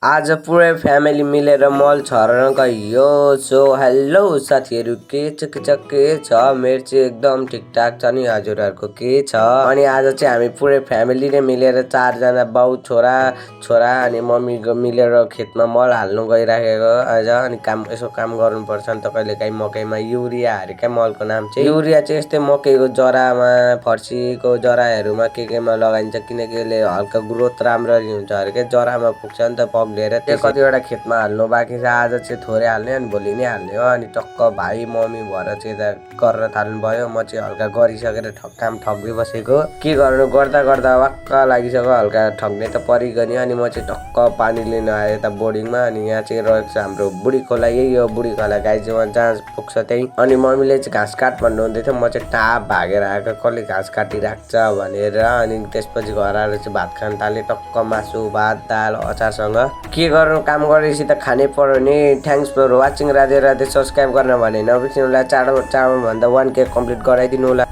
आज पुरै फ्यामिली मिलेर मल छर्न गयो। सो हेलो साथीहरू, के छ? मेरो चाहिँ एकदम ठिकठाक छ नि। हजुरहरूको के छ? अनि आज चाहिँ हामी पुरै फ्यामिली नै मिलेर 4 जना बाउ छोरा अनि मम्मी मिलेर खेतमा मल हाल्नु गइराखेको आज। अनि यसो काम गर्नुपर्छ नि त कहिलेकाहीँ मकैमा। युरिया अरे क्या मलको नाम चाहिँ। युरिया चाहिँ यस्तै मकैको जरामा, फर्सीको जराहरूमा केमा लगाइन्छ किनकि यसले हल्का ग्रोथ राम्ररी हुन्छ अरे क्या। जरामा पुग्छ नि त पग्लेर। त्यो कतिवटा खेतमा हाल्नु बाँकी छ। आज चाहिँ थोरै हाल्ने अनि भोलि नै हाल्ने हो। अनि टक्क भाइ मम्मी भएर चाहिँ यता गर्न थाल्नु भयो। म चाहिँ हल्का गरिसकेर काम ठग्दै बसेको। के गर्नु, गर्दा वाक्क लागिसक्यो। हल्का ठग्ने त परिगयो नि। अनि म चाहिँ टक्क पानी लिन आएँ यता बोर्डिङमा। अनि यहाँ चाहिँ रहेको छ हाम्रो बुढी खोला। यही हो बुढी खोला गाइजमा, जहाँ पुग्छ त्यही। अनि मम्मीले चाहिँ घाँस काट भन्नुहुँदै थियो। म चाहिँ टाप भागेर आएको, कसले घाँस काटिराख्छ भनेर। अनि त्यसपछि घर आएर चाहिँ भात खान थालेँ। टक्क मासु भात दाल अचारसँग। के गर्नु, काम गरेपछि त खानै पर्यो नि। Thanks for watching. Radhe Radhe. Subscribe गर्न भने नबिर्सिनु होला। चाँडोभन्दा 1K कम्प्लिट गराइदिनु होला।